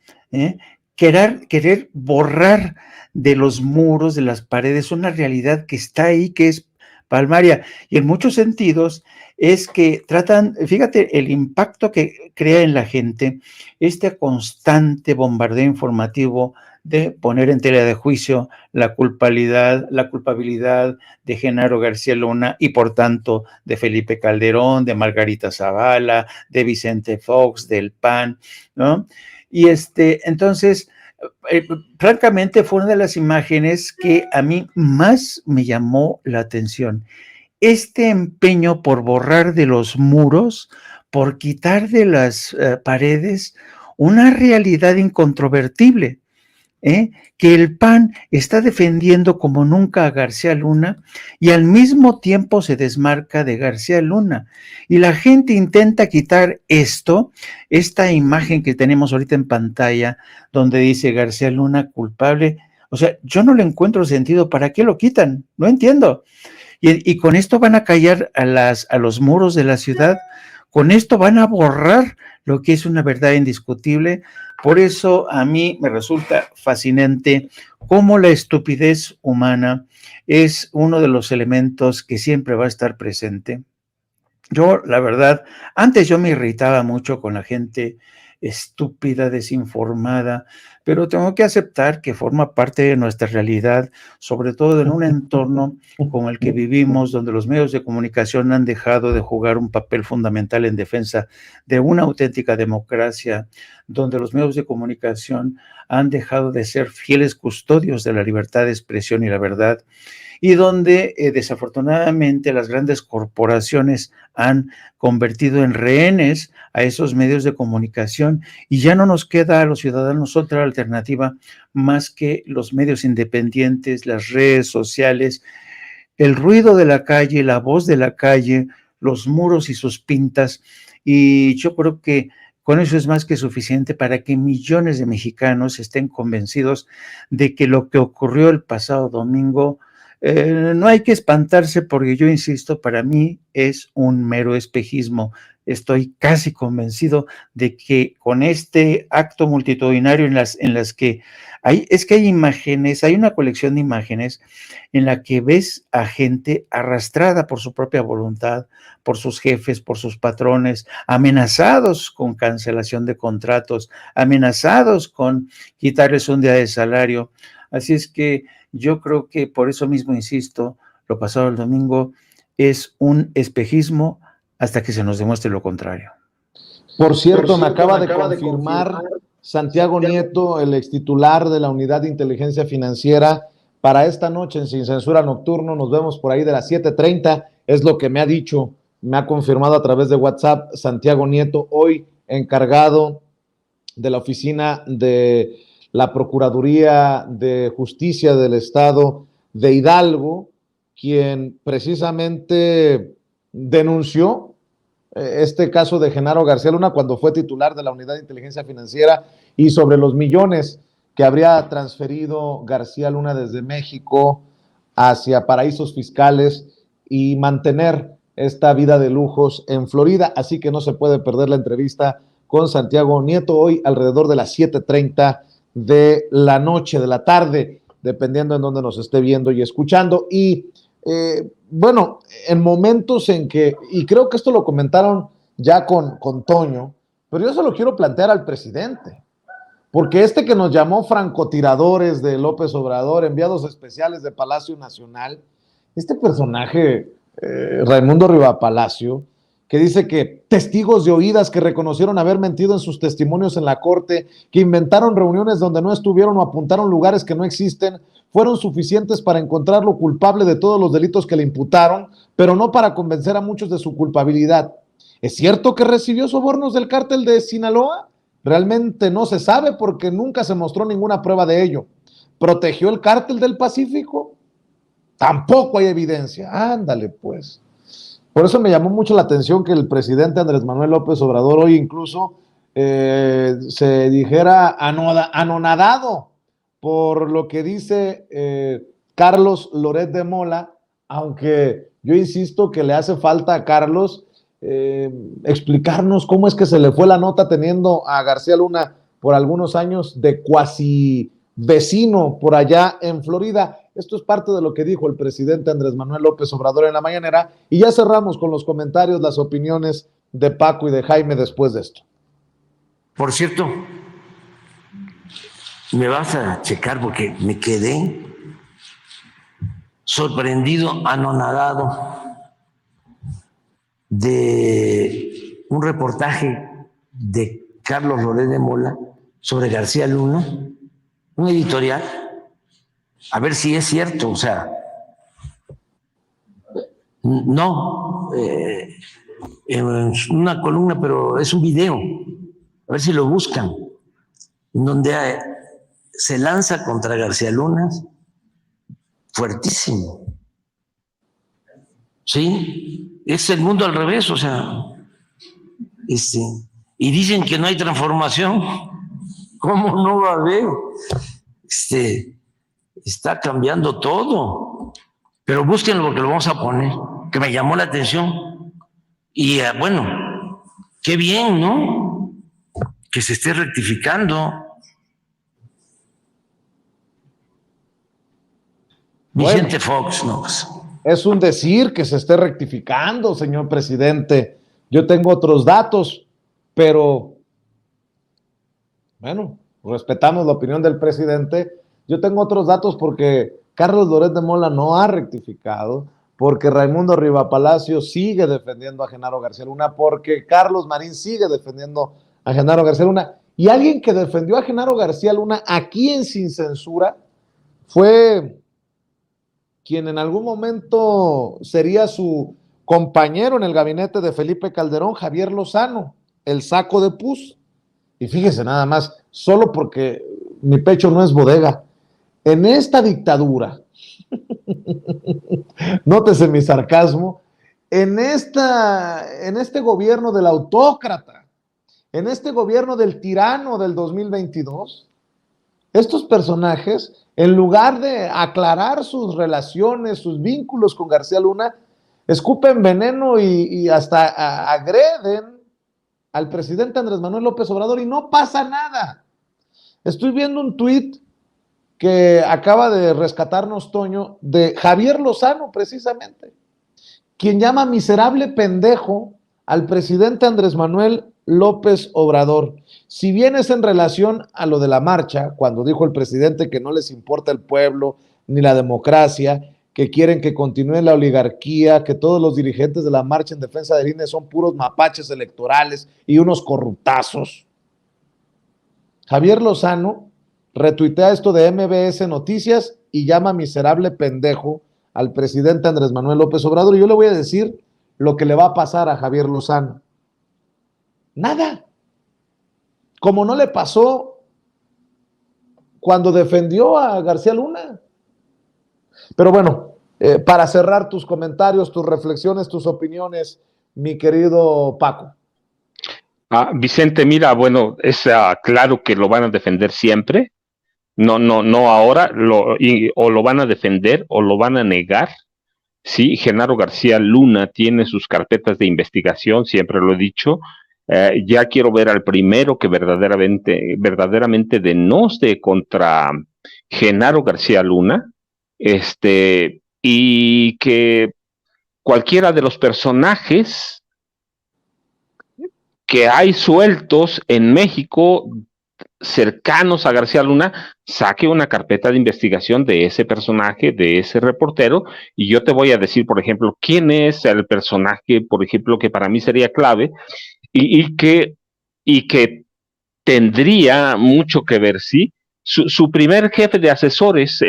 querer borrar de los muros, de las paredes, una realidad que está ahí, que es palmaria, y en muchos sentidos es que tratan, fíjate el impacto que crea en la gente este constante bombardeo informativo de poner en tela de juicio la culpabilidad de Genaro García Luna y por tanto de Felipe Calderón, de Margarita Zavala, de Vicente Fox, del PAN, ¿no? Y entonces, francamente fue una de las imágenes que a mí más me llamó la atención. Este empeño por borrar de los muros, por quitar de las paredes una realidad incontrovertible, que el PAN está defendiendo como nunca a García Luna y al mismo tiempo se desmarca de García Luna. Y la gente intenta quitar esta imagen que tenemos ahorita en pantalla, donde dice García Luna culpable. O sea, yo no le encuentro sentido. ¿Para qué lo quitan? No entiendo. Y con esto van a callar a los muros de la ciudad. Con esto van a borrar lo que es una verdad indiscutible. Por eso a mí me resulta fascinante cómo la estupidez humana es uno de los elementos que siempre va a estar presente. Yo, la verdad, antes yo me irritaba mucho con la gente estúpida, desinformada, pero tengo que aceptar que forma parte de nuestra realidad, sobre todo en un entorno como el que vivimos, donde los medios de comunicación han dejado de jugar un papel fundamental en defensa de una auténtica democracia, donde los medios de comunicación han dejado de ser fieles custodios de la libertad de expresión y la verdad, y donde desafortunadamente las grandes corporaciones han convertido en rehenes a esos medios de comunicación y ya no nos queda a los ciudadanos otra alternativa más que los medios independientes, las redes sociales, el ruido de la calle, la voz de la calle, los muros y sus pintas. Y yo creo que con eso es más que suficiente para que millones de mexicanos estén convencidos de que lo que ocurrió el pasado domingo no hay que espantarse porque yo insisto, para mí es un mero espejismo. Estoy casi convencido de que con este acto multitudinario en las que hay imágenes, hay una colección de imágenes en la que ves a gente arrastrada por su propia voluntad, por sus jefes, por sus patrones, amenazados con cancelación de contratos, amenazados con quitarles un día de salario. Así es que yo creo que por eso mismo insisto, lo pasado el domingo es un espejismo hasta que se nos demuestre lo contrario. Por cierto, me acaba de confirmar Santiago Nieto, el extitular de la Unidad de Inteligencia Financiera, para esta noche en Sin Censura Nocturno. Nos vemos por ahí de las 7:30, es lo que me ha dicho, me ha confirmado a través de WhatsApp Santiago Nieto, hoy encargado de la oficina de la Procuraduría de Justicia del Estado de Hidalgo, quien precisamente denunció este caso de Genaro García Luna cuando fue titular de la Unidad de Inteligencia Financiera y sobre los millones que habría transferido García Luna desde México hacia paraísos fiscales y mantener esta vida de lujos en Florida. Así que no se puede perder la entrevista con Santiago Nieto, hoy alrededor de las 7:30 de la noche, de la tarde, dependiendo en dónde nos esté viendo y escuchando. Y bueno, en momentos en que, y creo que esto lo comentaron ya con Toño, pero yo se lo quiero plantear al presidente, porque este que nos llamó francotiradores de López Obrador, enviados especiales de Palacio Nacional, este personaje, Raimundo Rivapalacio, que dice que testigos de oídas que reconocieron haber mentido en sus testimonios en la corte, que inventaron reuniones donde no estuvieron o apuntaron lugares que no existen, fueron suficientes para encontrarlo culpable de todos los delitos que le imputaron, pero no para convencer a muchos de su culpabilidad. ¿Es cierto que recibió sobornos del cártel de Sinaloa? Realmente no se sabe porque nunca se mostró ninguna prueba de ello. ¿Protegió el cártel del Pacífico? Tampoco hay evidencia. Ándale, pues. Por eso me llamó mucho la atención que el presidente Andrés Manuel López Obrador hoy incluso se dijera anonadado por lo que dice Carlos Loret de Mola, aunque yo insisto que le hace falta a Carlos explicarnos cómo es que se le fue la nota teniendo a García Luna por algunos años de cuasi vecino por allá en Florida. Esto es parte de lo que dijo el presidente Andrés Manuel López Obrador en la mañanera, y ya cerramos con los comentarios, las opiniones de Paco y de Jaime después de esto. Por cierto, me vas a checar porque me quedé sorprendido, anonadado de un reportaje de Carlos Loret de Mola sobre García Luna, un editorial, a ver si es cierto, o sea, no en una columna, pero es un video, a ver si lo buscan, en donde se lanza contra García Luna fuertísimo. Sí, es el mundo al revés, o sea, y dicen que no hay transformación. ¿Cómo no va a haber? Está cambiando todo. Pero búsquenlo porque lo vamos a poner, que me llamó la atención. Y bueno, qué bien, ¿no? Que se esté rectificando. Vicente Fox, ¿no? Es un decir que se esté rectificando, señor presidente. Yo tengo otros datos, pero bueno, respetamos la opinión del presidente. Yo tengo otros datos porque Carlos Loret de Mola no ha rectificado, porque Raimundo Rivapalacio sigue defendiendo a Genaro García Luna, porque Carlos Marín sigue defendiendo a Genaro García Luna. Y alguien que defendió a Genaro García Luna aquí en Sin Censura fue quien en algún momento sería su compañero en el gabinete de Felipe Calderón, Javier Lozano, el saco de pus. Y fíjese nada más, solo porque mi pecho no es bodega. En esta dictadura, nótese mi sarcasmo, en este gobierno del autócrata, en este gobierno del tirano del 2022, estos personajes, en lugar de aclarar sus relaciones, sus vínculos con García Luna, escupen veneno y hasta agreden al presidente Andrés Manuel López Obrador y no pasa nada. Estoy viendo un tuit que acaba de rescatarnos Toño de Javier Lozano, precisamente, quien llama miserable pendejo al presidente Andrés Manuel López Obrador. Si bien es en relación a lo de la marcha, cuando dijo el presidente que no les importa el pueblo ni la democracia, que quieren que continúe la oligarquía, que todos los dirigentes de la marcha en defensa del INE son puros mapaches electorales y unos corruptazos. Javier Lozano retuitea esto de MBS Noticias y llama miserable pendejo al presidente Andrés Manuel López Obrador. Y yo le voy a decir lo que le va a pasar a Javier Lozano. Nada. Como no le pasó cuando defendió a García Luna. Pero bueno, para cerrar tus comentarios, tus reflexiones, tus opiniones, mi querido Paco. Vicente, mira, bueno, es claro que lo van a defender siempre. No ahora, o lo van a defender o lo van a negar. Sí, Genaro García Luna tiene sus carpetas de investigación, siempre lo he dicho, Ya quiero ver al primero que verdaderamente denoste contra Genaro García Luna, y que cualquiera de los personajes que hay sueltos en México cercanos a García Luna, saque una carpeta de investigación de ese personaje, de ese reportero, y yo te voy a decir, por ejemplo, quién es el personaje, por ejemplo, que para mí sería clave y que tendría mucho que ver, ¿sí? Su primer jefe de asesores,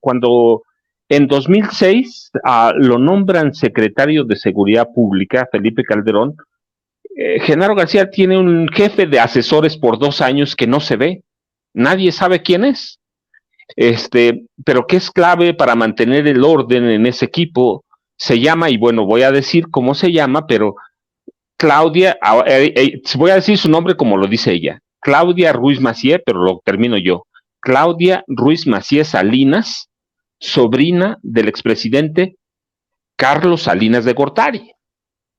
cuando en 2006 lo nombran secretario de Seguridad Pública, Felipe Calderón. Genaro García tiene un jefe de asesores por 2 años que no se ve, nadie sabe quién es, pero que es clave para mantener el orden en ese equipo. Se llama, y bueno, voy a decir cómo se llama, pero Claudia, voy a decir su nombre como lo dice ella, Claudia Ruiz Massieu, pero lo termino yo, Claudia Ruiz Massieu Salinas, sobrina del expresidente Carlos Salinas de Gortari.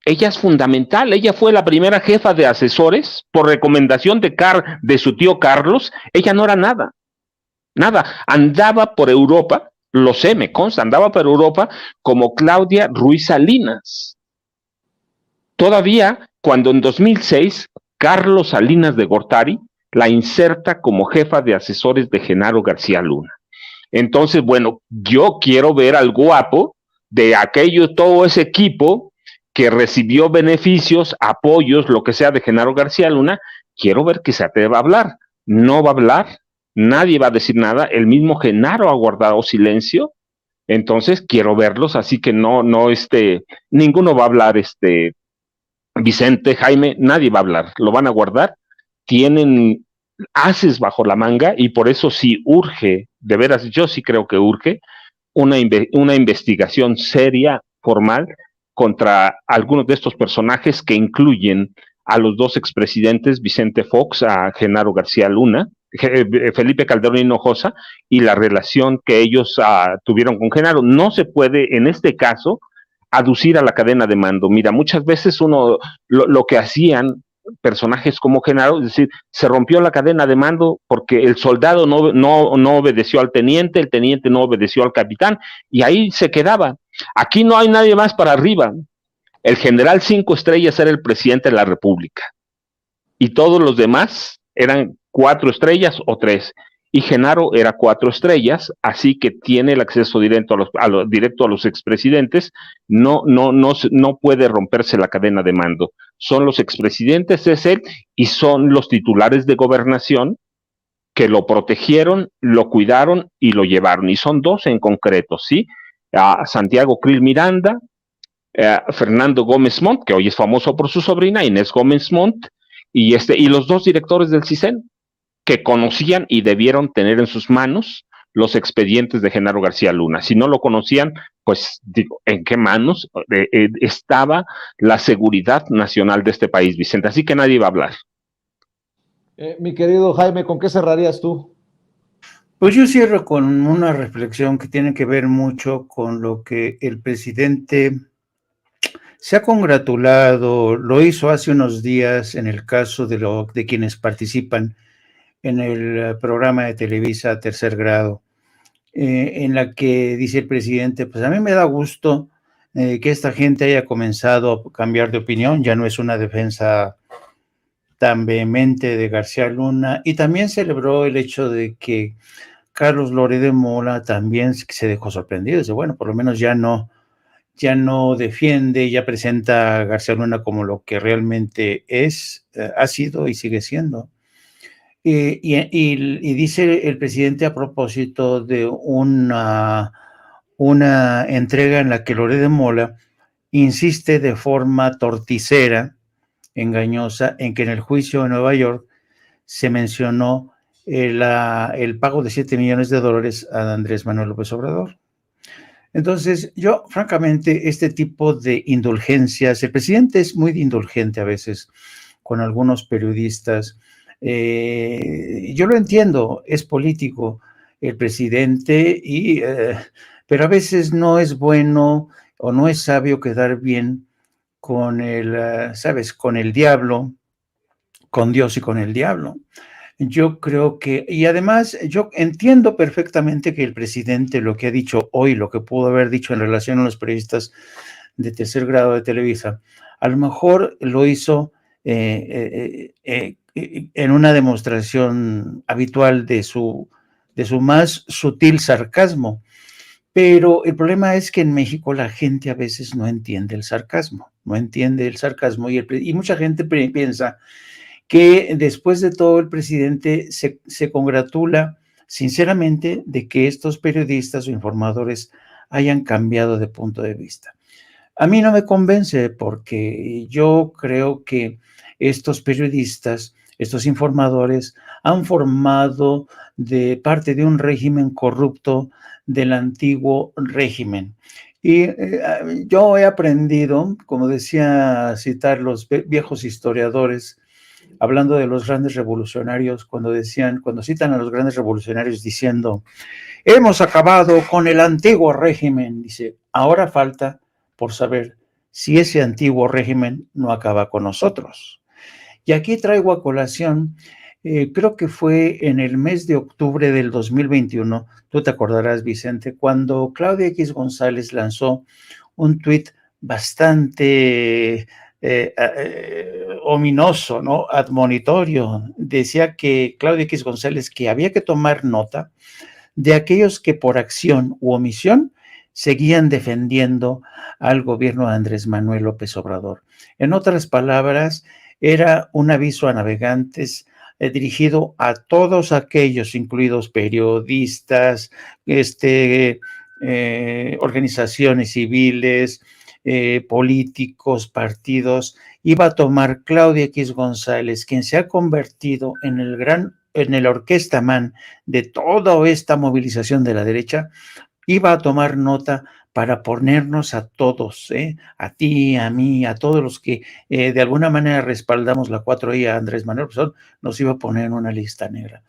Ella es fundamental, ella fue la primera jefa de asesores por recomendación de su tío Carlos. Ella no era nada, andaba por Europa, lo sé, me consta, andaba por Europa como Claudia Ruiz Salinas. Todavía cuando en 2006 Carlos Salinas de Gortari la inserta como jefa de asesores de Genaro García Luna. Entonces, bueno, yo quiero ver al guapo de todo ese equipo que recibió beneficios, apoyos, lo que sea de Genaro García Luna. Quiero ver que se atreva a hablar. No va a hablar, nadie va a decir nada, el mismo Genaro ha guardado silencio. Entonces quiero verlos, así que ninguno va a hablar, Vicente, Jaime, nadie va a hablar, lo van a guardar. Tienen haces bajo la manga, y por eso sí urge, de veras, yo sí creo que urge una investigación seria, formal, contra algunos de estos personajes que incluyen a los 2 expresidentes, Vicente Fox, a Genaro García Luna, Felipe Calderón Hinojosa, y la relación que ellos tuvieron con Genaro. No se puede, en este caso, aducir a la cadena de mando. Mira, muchas veces lo que hacían personajes como Genaro, es decir, se rompió la cadena de mando porque el soldado no obedeció al teniente, el teniente no obedeció al capitán, y ahí se quedaba. Aquí no hay nadie más para arriba. El general 5 estrellas era el presidente de la República, y todos los demás eran 4 estrellas o 3, y Genaro era 4 estrellas, así que tiene el acceso directo a los expresidentes. No puede romperse la cadena de mando. Son los expresidentes, es él, y son los titulares de gobernación que lo protegieron, lo cuidaron y lo llevaron, y son 2 en concreto, ¿sí? Santiago Krill Miranda, Fernando Gómez Montt, que hoy es famoso por su sobrina, Inés Gómez Montt, y los 2 directores del CISEN, que conocían y debieron tener en sus manos los expedientes de Genaro García Luna. Si no lo conocían, pues digo, ¿en qué manos estaba la seguridad nacional de este país, Vicente? Así que nadie va a hablar. Mi querido Jaime, ¿con qué cerrarías tú? Pues yo cierro con una reflexión que tiene que ver mucho con lo que el presidente se ha congratulado, lo hizo hace unos días en el caso de quienes participan en el programa de Televisa Tercer Grado, en la que dice el presidente, pues a mí me da gusto que esta gente haya comenzado a cambiar de opinión, ya no es una defensa tan vehemente de García Luna, y también celebró el hecho de que Carlos Loret de Mola también se dejó sorprendido, dice, bueno, por lo menos ya no defiende, ya presenta a García Luna como lo que realmente es, ha sido y sigue siendo. Y dice el presidente a propósito de una entrega en la que Loret de Mola insiste de forma torticera, engañosa, en que en el juicio de Nueva York se mencionó el pago de $7 millones a Andrés Manuel López Obrador. Entonces, yo, francamente, este tipo de indulgencias, el presidente es muy indulgente a veces con algunos periodistas. Yo lo entiendo, es político el presidente, pero a veces no es bueno o no es sabio quedar bien con con el diablo con Dios y con el diablo. Yo creo que, y además yo entiendo perfectamente que el presidente lo que ha dicho hoy, lo que pudo haber dicho en relación a los periodistas de tercer grado de Televisa, a lo mejor lo hizo en una demostración habitual de su más sutil sarcasmo. Pero el problema es que en México la gente a veces no entiende el sarcasmo, y mucha gente piensa que después de todo el presidente se congratula sinceramente de que estos periodistas o informadores hayan cambiado de punto de vista. A mí no me convence porque yo creo que estos periodistas, estos informadores, han formado de parte de un régimen corrupto del antiguo régimen. Y yo he aprendido, como decía citar los viejos historiadores, hablando de los grandes revolucionarios, cuando citan a los grandes revolucionarios diciendo, hemos acabado con el antiguo régimen, dice, ahora falta por saber si ese antiguo régimen no acaba con nosotros. Y aquí traigo a colación, creo que fue en el mes de octubre del 2021, tú te acordarás, Vicente, cuando Claudia X González lanzó un tuit bastante ominoso, ¿no? Admonitorio. Decía que Claudia X González que había que tomar nota de aquellos que por acción u omisión seguían defendiendo al gobierno de Andrés Manuel López Obrador. En otras palabras, era un aviso a navegantes dirigido a todos aquellos, incluidos periodistas, organizaciones civiles, políticos, partidos. Iba a tomar Claudia X González, quien se ha convertido en el orquestaman de toda esta movilización de la derecha, iba a tomar nota para ponernos a todos, a ti, a mí, a todos los que de alguna manera respaldamos la 4I a Andrés Manuel López Obrador, nos iba a poner en una lista negra.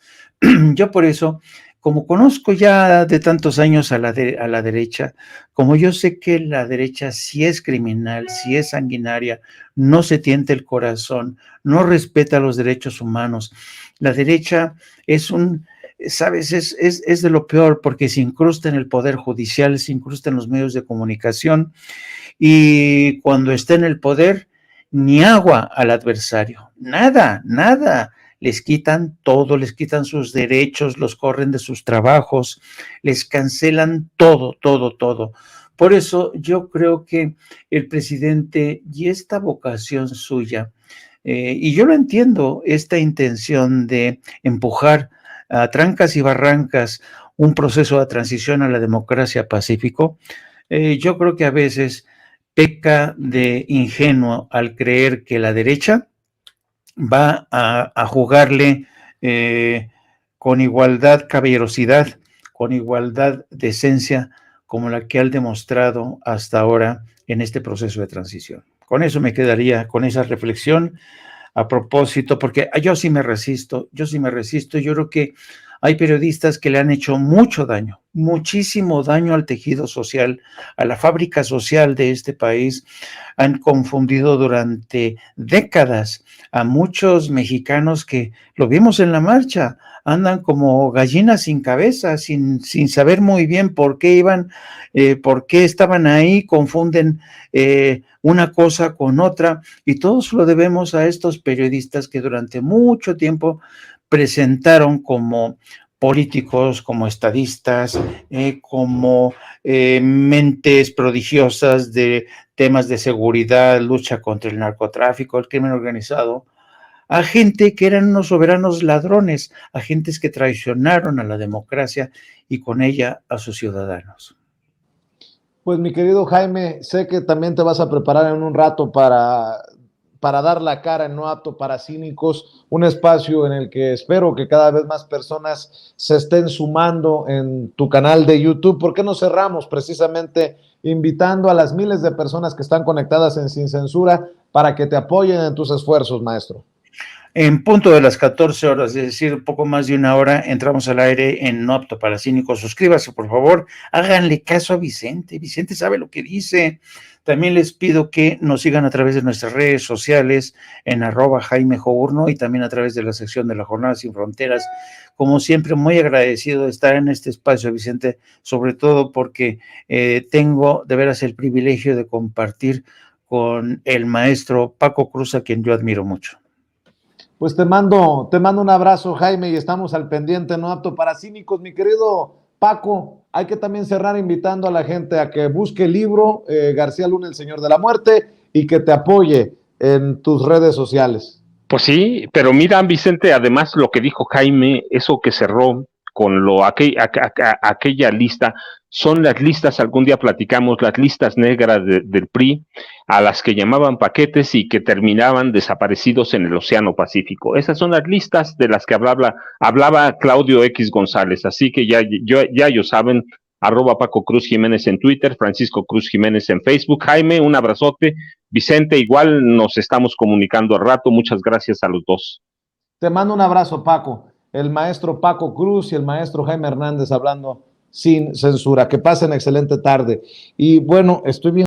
Yo por eso, como conozco ya de tantos años a la derecha, como yo sé que la derecha sí es criminal, sí es sanguinaria, no se tiente el corazón, no respeta los derechos humanos, la derecha es ¿sabes? Es de lo peor porque se incrusta en el poder judicial, se incrusta en los medios de comunicación y cuando está en el poder, ni agua al adversario, nada, les quitan todo, les quitan sus derechos, los corren de sus trabajos, les cancelan todo. Por eso yo creo que el presidente y esta vocación suya, y yo lo entiendo, esta intención de empujar a trancas y barrancas un proceso de transición a la democracia pacífico, yo creo que a veces peca de ingenuo al creer que la derecha va a jugarle con igualdad caballerosidad, con igualdad decencia, como la que han demostrado hasta ahora en este proceso de transición. Con eso me quedaría, con esa reflexión a propósito, porque yo sí me resisto, yo creo que hay periodistas que le han hecho mucho daño, muchísimo daño al tejido social, a la fábrica social de este país, han confundido durante décadas a muchos mexicanos que lo vimos en la marcha, andan como gallinas sin cabeza, sin saber muy bien por qué iban, por qué estaban ahí, confunden una cosa con otra, y todos lo debemos a estos periodistas que durante mucho tiempo presentaron como políticos, como estadistas, como mentes prodigiosas de temas de seguridad, lucha contra el narcotráfico, el crimen organizado, a gente que eran unos soberanos ladrones, a gentes que traicionaron a la democracia y con ella a sus ciudadanos. Pues mi querido Jaime, sé que también te vas a preparar en un rato para dar la cara en No Apto para Cínicos, un espacio en el que espero que cada vez más personas se estén sumando en tu canal de YouTube. ¿Por qué no cerramos precisamente invitando a las miles de personas que están conectadas en Sin Censura para que te apoyen en tus esfuerzos, maestro? En punto de las 14 horas, es decir, poco más de una hora, entramos al aire en No Apto para Cínicos. Suscríbase, por favor, háganle caso a Vicente. Vicente sabe lo que dice. También les pido que nos sigan a través de nuestras redes sociales en @JaimeJourno y también a través de la sección de la Jornada Sin Fronteras. Como siempre, muy agradecido de estar en este espacio, Vicente, sobre todo porque tengo de veras el privilegio de compartir con el maestro Paco Cruz, a quien yo admiro mucho. Pues te mando un abrazo, Jaime, y estamos al pendiente, No Apto para Cínicos. Mi querido Paco, hay que también cerrar invitando a la gente a que busque el libro García Luna, El Señor de la Muerte, y que te apoye en tus redes sociales. Pues sí, pero mira, Vicente, además lo que dijo Jaime, eso que cerró con aquella lista, son las listas, algún día platicamos, las listas negras del PRI, a las que llamaban paquetes y que terminaban desaparecidos en el Océano Pacífico. Esas son las listas de las que hablaba Claudio X González, así que ya ellos saben, @Paco Cruz Jiménez en Twitter, Francisco Cruz Jiménez en Facebook. Jaime, un abrazote. Vicente, igual nos estamos comunicando al rato. Muchas gracias a los dos. Te mando un abrazo, Paco. El maestro Paco Cruz y el maestro Jaime Hernández hablando sin censura. Que pasen excelente tarde. Y bueno, estoy viendo